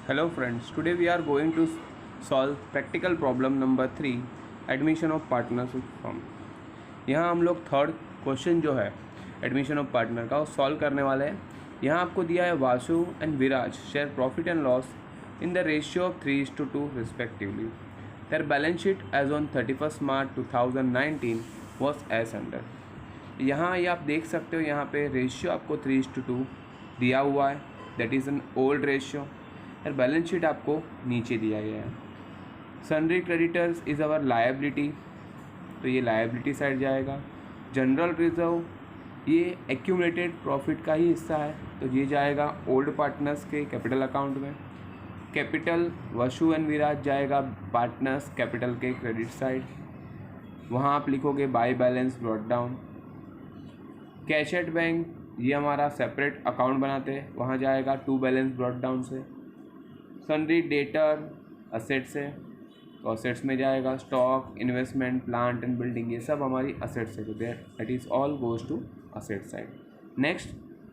Hello friends, today we are going to solve practical problem number 3 admission of partnership firm। यहाँ हम लोग third question जो है admission of partner का वो सॉल्व करने वाले हैं। यहाँ आपको दिया है Vasu and Viraj share profit and loss in the ratio of 3:2 respectively. Their balance sheet as on 31 March 2019 was as under. यहाँ ये आप देख सकते हो, यहाँ पे रेशियो आपको 3:2 दिया हुआ है, that is an old ratio. और बैलेंस शीट आपको नीचे दिया गया है। Sundry creditors is our liability, तो ये लायबिलिटी साइड जाएगा। जनरल रिजर्व ये एक्यूमुलेटेड प्रॉफिट का ही हिस्सा है, तो ये जाएगा ओल्ड पार्टनर्स के कैपिटल अकाउंट में। कैपिटल वसु एंड विराज जाएगा पार्टनर्स कैपिटल के क्रेडिट साइड, वहाँ आप लिखोगे by balance brought down. Cash at bank ये हमारा सेपरेट अकाउंट बनाते हैं, वहाँ जाएगा टू बैलेंस ब्रॉट डाउन से। सन्ड्री डेटर असेट्स है, तो असेट्स में जाएगा stock, investment, plant and building, ये सब हमारी असेट्स है, तो that is all goes to asset side. Next,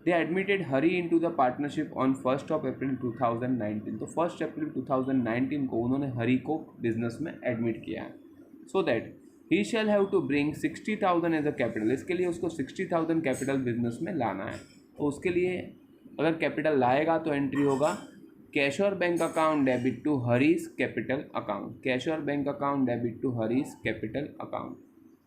they admitted Hari into the partnership on 1 April 2019, तो 1 अप्रैल 2019 को उन्होंने हरी को बिजनेस में एडमिट किया है। So that he shall have to bring 60,000 as a capital, इसके लिए उसको 60,000 कैपिटल बिजनेस में लाना है। तो उसके लिए अगर कैपिटल लाएगा तो एंट्री होगा कैश और bank account debit to Hari's capital account, cash और bank account debit to Hari's capital account.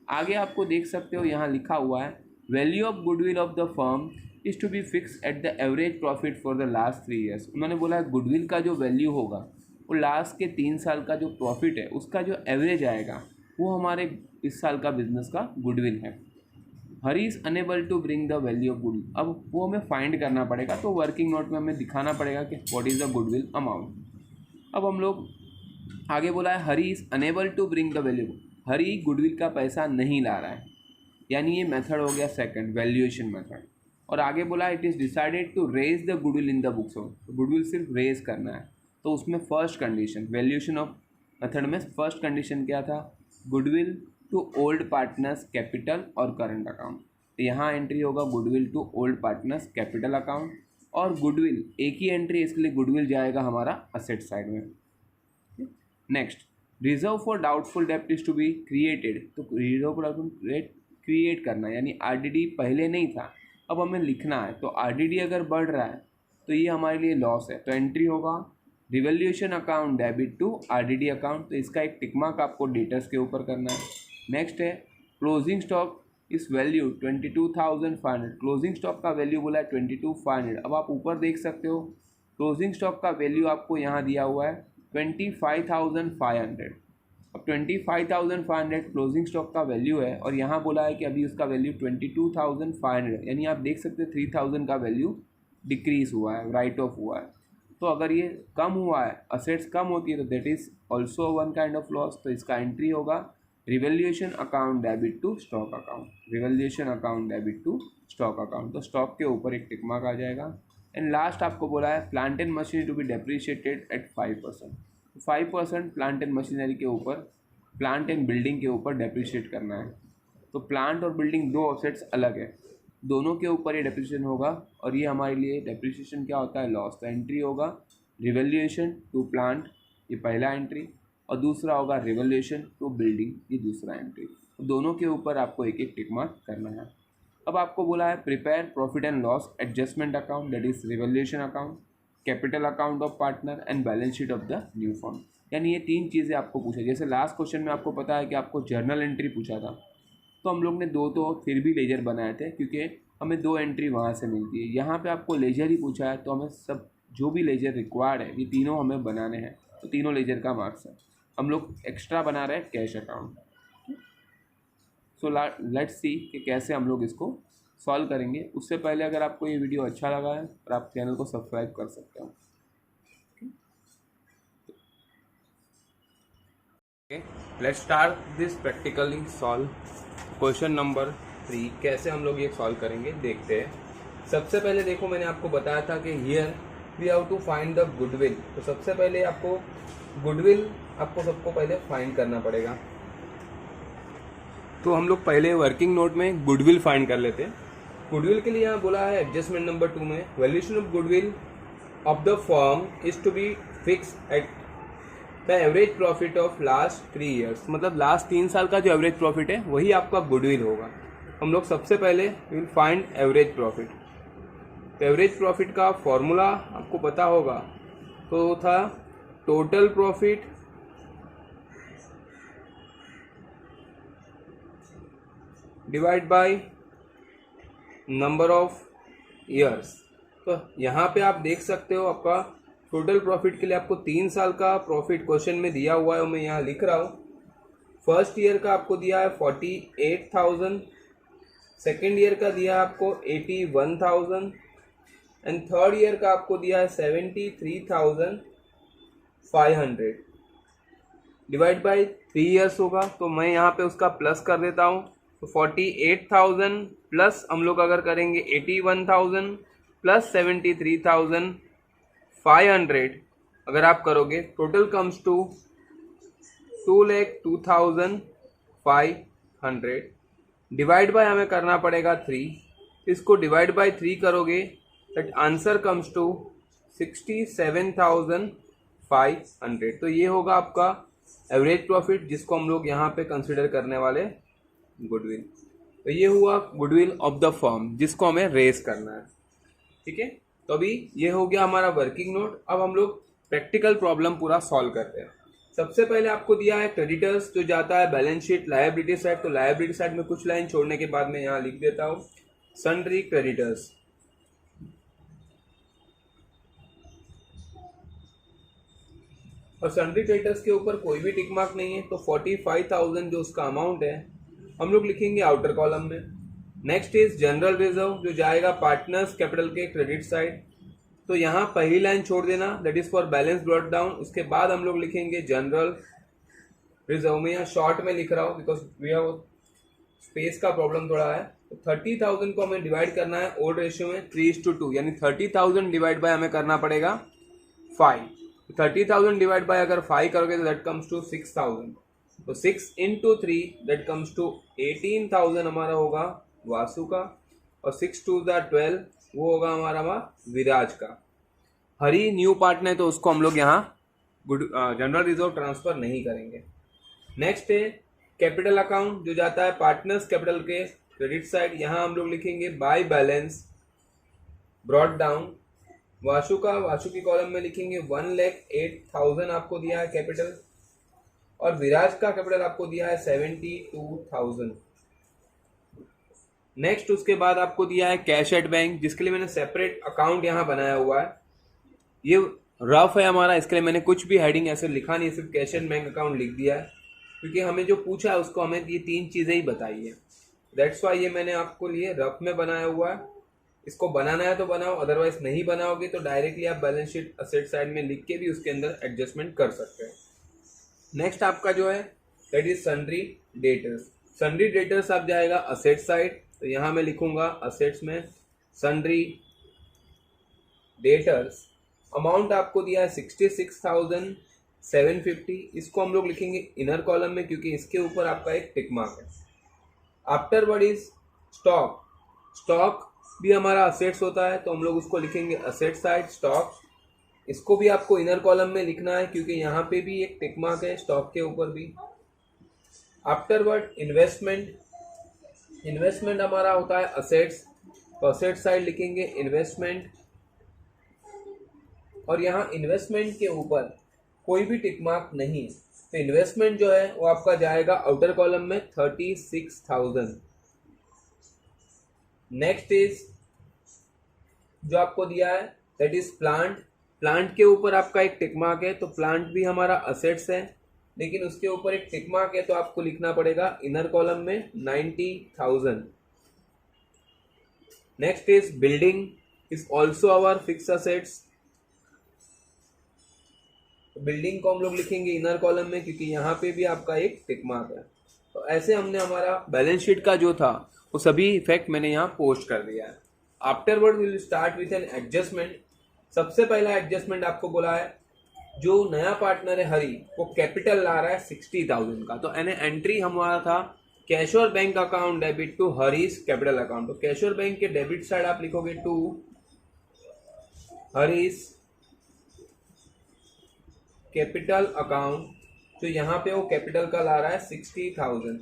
आगे आपको देख सकते हो यहाँ लिखा हुआ है value of goodwill of the firm is to be fix at the average profit for the last 3 years. उन्होंने बोला है गुडविल का जो वैल्यू होगा वो लास्ट के 3 साल का जो प्रॉफिट है उसका जो एवरेज आएगा वो हमारे इस साल का बिजनेस का गुडविल है। Hari is unable to bring the value of goodwill, अब वो हमें फाइंड करना पड़ेगा, तो वर्किंग नोट में हमें दिखाना पड़ेगा कि what is the goodwill amount. अब हम लोग आगे बोला है Hari is unable to bring the value, Hari goodwill का पैसा नहीं ला रहा है, यानी ये मेथड हो गया सेकंड वैल्यूएशन मेथड। और आगे बोला it is decided to raise the goodwill in the books, तो गुडविल सिर्फ रेज करना है, तो उसमें first condition valuation of method में फर्स्ट कंडीशन क्या था, goodwill to old partners capital और करंट अकाउंट। तो यहाँ एंट्री होगा goodwill to old partners capital account, और गुडविल एक ही एंट्री, इसके लिए गुडविल जाएगा हमारा असेट साइड में। नेक्स्ट, रिजर्व फॉर डाउटफुल डेप्ट इज टू बी क्रिएटेड, तो रिजर्व फॉर डाउटफुल डेप्ट क्रिएट करना, यानी आरडीडी पहले नहीं था, अब हमें लिखना है। तो आरडीडी अगर बढ़ रहा है तो ये हमारे लिए लॉस है, तो एंट्री होगा revaluation account debit to RDD account, तो इसका एक टिक मार्क आपको डेटर्स के ऊपर करना है। नेक्स्ट है क्लोजिंग स्टॉक इस वैल्यू 22,500, क्लोजिंग स्टॉक का वैल्यू बोला है 22,500। अब आप ऊपर देख सकते हो क्लोजिंग स्टॉक का वैल्यू आपको यहाँ दिया हुआ है 25,500। अब 25,500 क्लोजिंग स्टॉक का वैल्यू है, और यहाँ बोला है कि अभी उसका वैल्यू 22,500, यानी आप देख सकते हो 3,000 का वैल्यू डिक्रीज हुआ है, राइट ऑफ हुआ है। तो अगर ये कम हुआ है, असेट्स कम होती है, तो that is also one kind of loss, तो इसका एंट्री होगा revaluation account debit to stock account, revaluation account debit to stock account, तो स्टॉक के ऊपर एक टिक मार्क आ जाएगा। एंड लास्ट आपको बोला है plant and machinery to be depreciated at 5%, 5% plant and machinery के ऊपर, प्लांट एंड बिल्डिंग के ऊपर डेप्रिशिएट करना है। तो प्लांट और बिल्डिंग दो असेट्स अलग है, दोनों के ऊपर ये डेप्रिशिएशन होगा, और ये हमारे लिए डेप्रिशिएशन क्या होता है, लॉस। तो एंट्री होगा रिवैल्यूएशन टू प्लांट, ये पहला एंट्री, और दूसरा होगा रिवैल्यूएशन टू बिल्डिंग, ये दूसरा एंट्री। तो दोनों के ऊपर आपको एक एक टिक मार्क करना है। अब आपको बोला है prepare profit and loss adjustment account, that is revaluation account, capital account of partner and balance sheet of the new firm, यानी ये 3 चीज़ें आपको पूछा। जैसे लास्ट क्वेश्चन में आपको पता है कि आपको जर्नल एंट्री पूछा था, तो हम लोग ने 2 तो फिर भी लेजर बनाए थे, क्योंकि हमें 2 एंट्री वहाँ से मिलती है। यहाँ पे आपको लेजर ही पूछा है, तो हमें सब जो भी लेजर रिक्वायर्ड है ये तीनों हमें बनाने हैं, तो तीनों लेजर का मार्क्स है। हम लोग एक्स्ट्रा बना रहे हैं cash account. So let's see कि कैसे हम लोग इसको सॉल्व करेंगे। उससे पहले अगर आपको ये वीडियो अच्छा लगा है और आप चैनल को सब्सक्राइब कर सकते हो। Let's start this practically solve question number 3। कैसे हम लोग ये सॉल्व करेंगे देखते हैं। सबसे पहले देखो, मैंने आपको बताया था कि here we have to find the goodwill, तो सबसे पहले आपको गुडविल आपको सबको पहले फाइंड करना पड़ेगा। तो हम लोग पहले वर्किंग नोट में गुडविल फाइंड कर लेते हैं। गुडविल के लिए यहाँ बोला है एडजस्टमेंट नंबर 2 में valuation of goodwill of the firm is to be fixed at the average profit of last 3 years. मतलब लास्ट 3 साल का जो एवरेज प्रॉफिट है वही आपका गुडविल होगा. हम लोग सबसे पहले विल फाइंड एवरेज प्रॉफिट. तो एवरेज प्रॉफिट का फॉर्मूला आपको पता होगा, तो था total profit divide by number of years. तो यहाँ पे आप देख सकते हो आपका टोटल प्रॉफिट के लिए आपको 3 साल का प्रॉफिट क्वेश्चन में दिया हुआ है, मैं यहाँ लिख रहा हूँ. फर्स्ट ईयर का आपको दिया है 48,000, सेकेंड ईयर का दिया है आपको 81,000 एंड थर्ड ईयर का आपको दिया है 73,500. डिवाइड बाय 3 ईयर्स होगा, तो मैं यहाँ पे उसका प्लस कर देता हूँ. तो 48,000 प्लस हम लोग अगर करेंगे 81,000 प्लस 73,500 अगर आप करोगे, total comes to 2,02,500. Divide by हमें करना पड़ेगा 3. इसको डिवाइड बाय 3 करोगे दैट आंसर कम्स टू 67,500. तो ये होगा आपका एवरेज प्रॉफिट जिसको हम लोग यहाँ पे कंसिडर करने वाले गुडविल. तो ये हुआ गुडविल ऑफ द फर्म जिसको हमें रेज करना है. ठीक है, तो अभी ये हो गया हमारा वर्किंग नोट. अब हम लोग प्रैक्टिकल प्रॉब्लम पूरा सॉल्व करते हैं. सबसे पहले आपको दिया है क्रेडिटर्स जो जाता है बैलेंस शीट लायबिलिटी साइड. तो लायबिलिटी साइड में कुछ लाइन छोड़ने के बाद मैं यहाँ लिख देता हूँ सन्ड्री क्रेडिटर्स. और सन्ड्री क्रेडिटर्स के ऊपर कोई भी टिक मार्क नहीं है, तो 45,000 जो उसका अमाउंट है हम लोग लिखेंगे आउटर कॉलम में. नेक्स्ट इज जनरल रिजर्व जो जाएगा पार्टनर्स कैपिटल के क्रेडिट साइड. तो यहाँ पहली लाइन छोड़ देना, that is for balance brought down. उसके बाद हम लोग लिखेंगे जनरल रिजर्व. में यहाँ शॉर्ट में लिख रहा हूँ बिकॉज वी हैव स्पेस का प्रॉब्लम थोड़ा है. तो 30,000 को हमें डिवाइड करना है ओल्ड रेशियो में 3:2, यानी 30,000 डिवाइड बाय हमें करना पड़ेगा 5. 30,000 डिवाइड बाय अगर 5 करोगे तो दैट कम्स टू 6,000. तो 6 into 3 दैट कम्स टू 18,000 हमारा होगा वासु का. और 6 2 12 वो होगा हमारा विराज का. हरी न्यू पार्टनर है तो उसको हम लोग यहाँ जनरल रिजर्व ट्रांसफर नहीं करेंगे. नेक्स्ट है कैपिटल अकाउंट जो जाता है पार्टनर्स कैपिटल के क्रेडिट साइड. यहाँ हम लोग लिखेंगे by balance brought down. Vasu की कॉलम में लिखेंगे 1,08,000 आपको दिया है कैपिटल. और विराज का कैपिटल आपको दिया है 72,000. नेक्स्ट उसके बाद आपको दिया है कैश एट बैंक जिसके लिए मैंने सेपरेट अकाउंट यहाँ बनाया हुआ है. ये रफ है हमारा, इसके लिए मैंने कुछ भी हेडिंग ऐसे लिखा नहीं, सिर्फ कैश एट बैंक अकाउंट लिख दिया है क्योंकि हमें जो पूछा है उसको हमें ये 3 चीजें ही बताई है. दैट्स वाई ये मैंने आपको लिए रफ में बनाया हुआ है. इसको बनाना है तो बनाओ, अदरवाइज नहीं बनाओगे तो डायरेक्टली आप बैलेंस शीट असेट साइड में लिख के भी उसके अंदर एडजस्टमेंट कर सकते हैं. नेक्स्ट आपका जो है that is sundry debtors. Sundry debtors आप जाएगा असेट साइड. तो यहाँ मैं लिखूंगा असेट्स में सन्ड्री डेटर्स. अमाउंट आपको दिया है 66,750. इसको हम लोग लिखेंगे इनर कॉलम में क्योंकि इसके ऊपर आपका एक टिक मार्क है. Afterward is stock. स्टॉक भी हमारा असेट्स होता है तो हम लोग उसको लिखेंगे असेट साइड स्टॉक. इसको भी आपको इनर कॉलम में लिखना है क्योंकि यहाँ पे भी एक टिक मार्क है स्टॉक के ऊपर भी. Afterward investment. इन्वेस्टमेंट हमारा होता है असेट्स, तो असेट साइड लिखेंगे इन्वेस्टमेंट. और यहाँ इन्वेस्टमेंट के ऊपर कोई भी टिक मार्क नहीं, तो इन्वेस्टमेंट जो है वो आपका जाएगा आउटर कॉलम में 36,000. नेक्स्ट इज जो आपको दिया है दैट इज प्लांट. प्लांट के ऊपर आपका एक टिक मार्क है तो प्लांट भी हमारा असेट्स है लेकिन उसके ऊपर एक टिक मार्क है तो आपको लिखना पड़ेगा इनर कॉलम में 90,000. Next is building is also our fix assets. Building को हम लोग लिखेंगे इनर कॉलम में क्योंकि यहाँ पे भी आपका एक टिक मार्क है. तो ऐसे हमने हमारा बैलेंस शीट का जो था वो सभी इफेक्ट मैंने यहाँ पोस्ट कर दिया है. Afterward will start with an adjustment. सबसे पहला एडजस्टमेंट आपको बोला है जो नया पार्टनर है हरी वो कैपिटल ला रहा है 60,000 का. तो एंट्री हमारा था कैश और bank account debit to Hari's capital account. तो कैश और बैंक के डेबिट साइड आप लिखोगे टू हरीज कैपिटल अकाउंट, जो यहाँ पे वो कैपिटल का ला रहा है 60,000।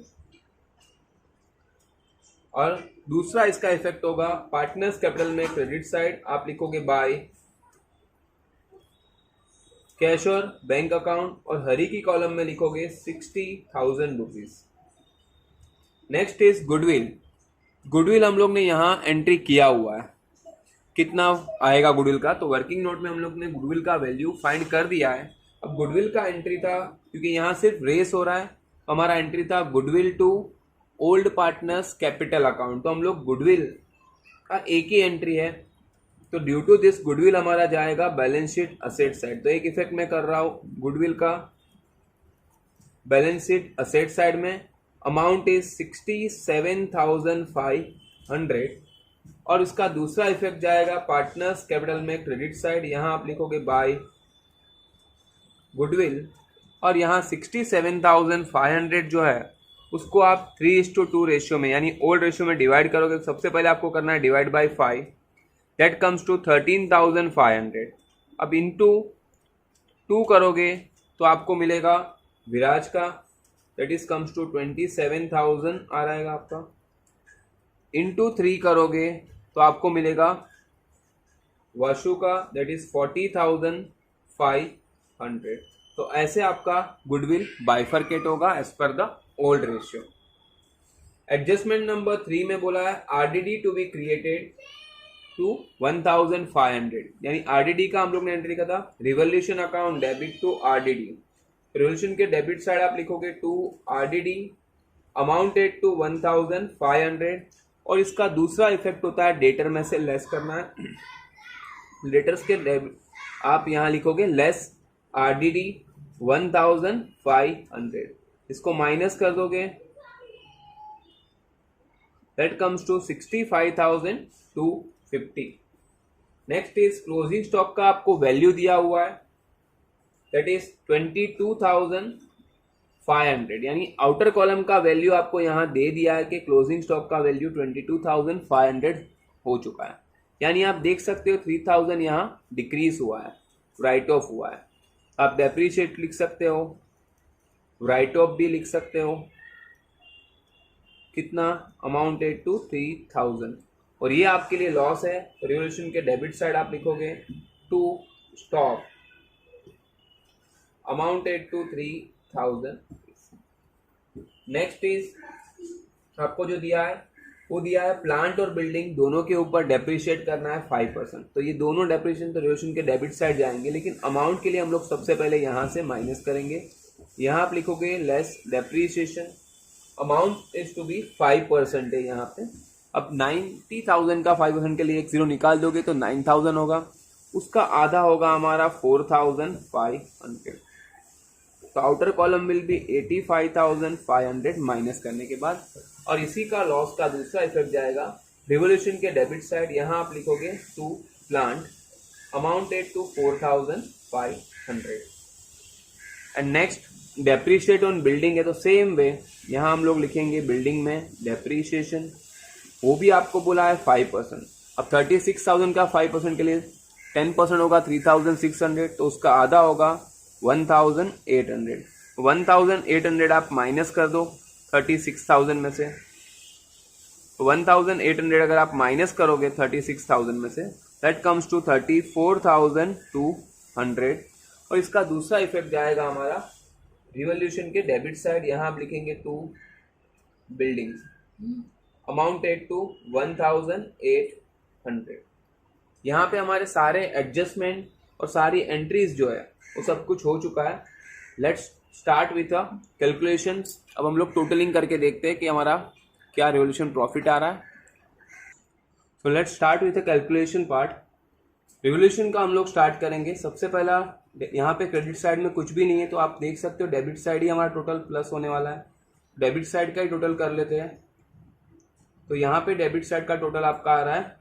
और दूसरा इसका इफेक्ट होगा पार्टनर्स कैपिटल में क्रेडिट साइड, आप लिखोगे बाय कैश और बैंक अकाउंट, और हरी की कॉलम में लिखोगे 60,000 rupees. Next is goodwill. Goodwill हम लोग ने यहाँ एंट्री किया हुआ है, कितना आएगा गुडविल का, तो वर्किंग नोट में हम लोग ने गुडविल का वैल्यू फाइंड कर दिया है। अब गुडविल का एंट्री था, क्योंकि यहाँ सिर्फ रेस हो रहा है, तो हमारा एंट्री था goodwill to old partners capital account, तो हम लोग गुडविल का एक ही एंट्री है, तो ड्यू टू दिस गुडविल हमारा जाएगा बैलेंस शीट असेट साइड। तो एक इफेक्ट मैं कर रहा हूँ गुडविल का बैलेंस शीट असेट साइड में, अमाउंट इज 67,500, और इसका दूसरा इफेक्ट जाएगा पार्टनर्स कैपिटल में क्रेडिट साइड, यहां आप लिखोगे बाय गुडविल, और यहां 67,500 जो है उसको आप 3:2 रेशियो में यानी ओल्ड रेशियो में डिवाइड करोगे। सबसे पहले आपको करना है divide by 5, that comes to 13,500। अब इंटू 2 करोगे तो आपको मिलेगा विराज का, दैट इज कम्स टू 27,000 आ रहेगा आपका। इंटू 3 करोगे तो आपको मिलेगा वाशु का, दैट इज 40,500। तो ऐसे आपका गुडविल बाइफरकेट होगा as per the old ratio. Adjustment number 3 में बोला है RDD to be created to 1,500, यानी आरडीडी का हम लोग ने एंट्री का था revaluation account debit to RDD. Revaluation के डेबिट साइड आप लिखोगे टू आरडीडी, अमाउंटेड टू 1,500, और इसका दूसरा इफेक्ट होता है डेटर में से लेस करना है। डेटर्स के आप यहां लिखोगे लेस आरडीडी 1,500, इसको माइनस कर दोगे, that comes to 65,250। Next is closing stock का आपको वैल्यू दिया हुआ है, दैट इज 22,500, यानी आउटर कॉलम का वैल्यू आपको यहां दे दिया है कि क्लोजिंग स्टॉक का वैल्यू 22,500 हो चुका है। यानी आप देख सकते हो 3,000 यहां डिक्रीज हुआ है, राइट ऑफ हुआ है। आप डेप्रीशिएट लिख सकते हो, राइट ऑफ भी लिख सकते हो, कितना अमाउंटेड टू 3,000, और ये आपके लिए लॉस है। रिवोल्यूशन के डेबिट साइड आप लिखोगे to stock amounted to 3,000। Next is आपको जो दिया है वो दिया है प्लांट और बिल्डिंग दोनों के ऊपर डेप्रिशिएट करना है 5%, तो ये दोनों डेप्रिशिएशन तो रिवोल्यूशन के डेबिट साइड जाएंगे, लेकिन अमाउंट के लिए हम लोग सबसे पहले यहां से माइनस करेंगे। यहां आप लिखोगे less depreciation, amount is to be 5% है यहाँ पे। अब 90,000 का 5% के लिए एक जीरो निकाल दोगे तो 9,000 होगा, उसका आधा होगा हमारा 4,500, तो outer column will be 85,500 minus करने के बाद, और इसी का लॉस का दूसरा इफेक्ट जाएगा रिवोल्यूशन के डेबिट साइड, यहां आप लिखोगे to plant amounted to 4,500। And next depreciate on building है, तो सेम वे यहां हम लोग लिखेंगे बिल्डिंग में डेप्रीशिएशन, वो भी आपको बोला है 5%। अब 36,000 का 5% के लिए 10% होगा 3,600, तो उसका आधा होगा 1,800। 1,800 आप माइनस कर दो 36,000 में से, 1,800 अगर आप माइनस करोगे 36,000 में से, दैट कम्स टू 34,200, और इसका दूसरा इफेक्ट जाएगा हमारा रिवोल्यूशन के डेबिट साइड, यहां आप लिखेंगे टू बिल्डिंग्स अमाउंटेड टू 1,800। यहाँ पे हमारे सारे एडजस्टमेंट और सारी एंट्रीज जो है वो सब कुछ हो चुका है। Let's start with a calculation. अब हम लोग टोटलिंग करके देखते हैं कि हमारा क्या रिवोल्यूशन प्रॉफिट आ रहा है। So let's start with a calculation part. Revolution का हम लोग स्टार्ट करेंगे। सबसे पहला यहाँ पे क्रेडिट साइड में कुछ भी नहीं है, तो आप देख सकते हो डेबिट साइड ही हमारा टोटल प्लस होने वाला है। डेबिट साइड का ही टोटल कर लेते हैं। तो यहाँ पे डेबिट साइड का टोटल आपका आ रहा है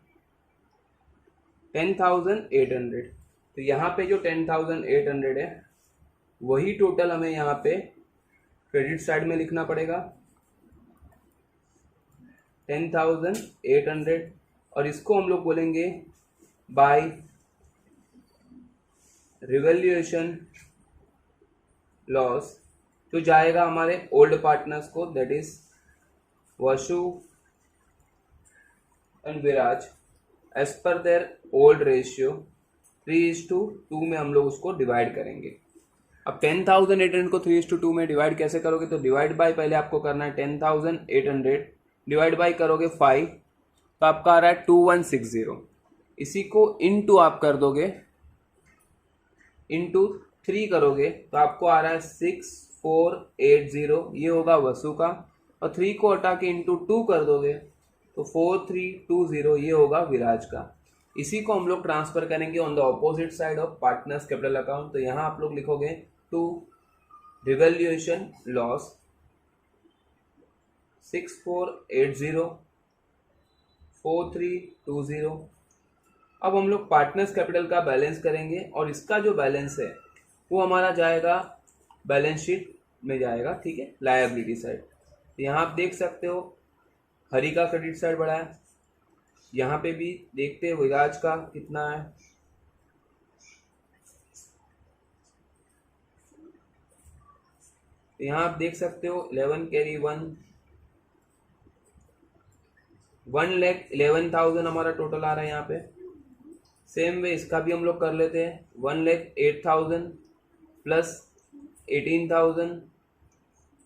10,800। तो यहाँ पे जो 10,800 है वही टोटल हमें यहाँ पे क्रेडिट साइड में लिखना पड़ेगा 10,800, और इसको हम लोग बोलेंगे बाय रिवैल्यूएशन लॉस जो जाएगा हमारे ओल्ड पार्टनर्स को, that is Vasu and Viraj, as per their old ratio 3:2 में हम लोग उसको डिवाइड करेंगे। अब 10,800 को 3:2 में डिवाइड कैसे करोगे, तो डिवाइड बाय पहले आपको करना है 10,800 डिवाइड बाय करोगे 5, तो आपका आ रहा है 2160। इसी को इनटू आप कर दोगे, इनटू 3 करोगे तो आपको आ रहा है 6480, ये होगा वसु का। और 3 को हटा के इंटू 2 कर दोगे तो 4320, ये होगा विराज का। इसी को हम लोग ट्रांसफर करेंगे on the opposite side of partners capital account. तो यहाँ आप लोग लिखोगे टू रिवैल्यूएशन लॉस 6480 4320। अब हम लोग पार्टनर्स कैपिटल का बैलेंस करेंगे और इसका जो बैलेंस है वो हमारा जाएगा बैलेंस शीट में जाएगा, ठीक है, लायबिलिटी साइड। यहाँ आप देख सकते हो हरि का क्रेडिट साइड बढ़ा है, यहाँ पे भी देखते हैं विराज का कितना है, यहाँ आप देख सकते हो 11 कैरी 1,11,000 हमारा टोटल आ रहा है यहाँ पे। सेम वे इसका भी हम लोग कर लेते हैं, 1,08,000 plus 18,000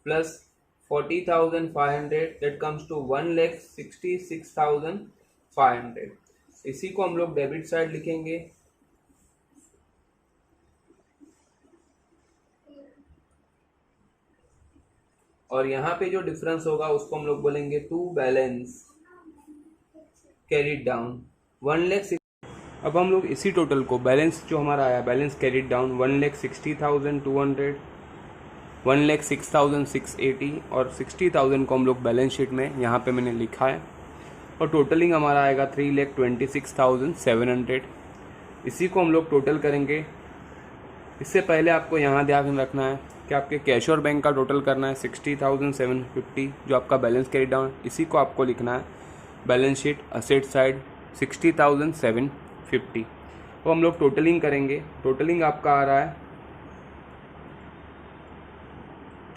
plus 40,500, that comes to 1,66,500। इसी को हम लोग डेबिट साइड लिखेंगे। और यहाँ पे जो डिफरेंस होगा उसको हम लोग बोलेंगे टू बैलेंस कैरीड डाउन 1,60,000। अब हम लोग इसी टोटल को बैलेंस जो हमारा आया बैलेंस कैरीड डाउन 1,60,200, 1,06,680 और 60,000 को हम लोग बैलेंस शीट में यहाँ पे मैंने लिखा है। और टोटलिंग हमारा आएगा 3,26,700। इसी को हम लोग टोटल करेंगे। इससे पहले आपको यहाँ ध्यान रखना है कि आपके कैश और बैंक का टोटल करना है 60,750 जो आपका बैलेंस कैरी डाउन, इसी को आपको लिखना है बैलेंस शीट असेट साइड 60,750। तो हम लोग टोटलिंग करेंगे। टोटलिंग आपका आ रहा है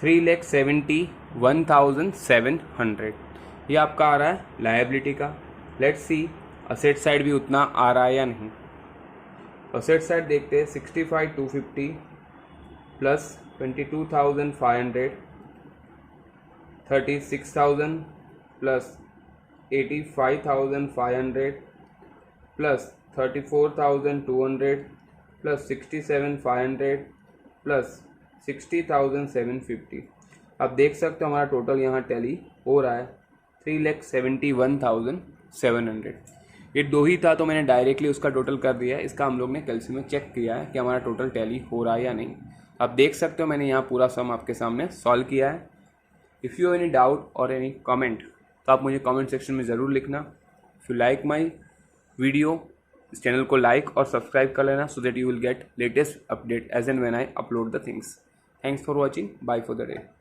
3,71,700, ये आपका आ रहा है लायबिलिटी का। लेट्स सी असेट साइड भी उतना आ रहा है या नहीं। असेट साइड देखते हैं 65,250 plus 22,500, 36,000 plus 85,500 plus 34,200 plus 67,500 plus 60,750। आप देख सकते हो हमारा टोटल यहाँ टैली हो रहा है 3,71,700। ये दो ही था तो मैंने डायरेक्टली उसका टोटल कर दिया है। इसका हम लोग ने कैलसी में चेक किया है कि हमारा टोटल टैली हो रहा है या नहीं। आप देख सकते हो मैंने यहाँ पूरा सम आपके सामने सॉल्व किया है। इफ़ यू एनी डाउट और एनी कमेंट तो आप मुझे कमेंट सेक्शन में ज़रूर लिखना। If you like my video, इस चैनल को लाइक और सब्सक्राइब कर लेना so that you will get latest update as and when I upload the things. Thanks for watching, bye for the day.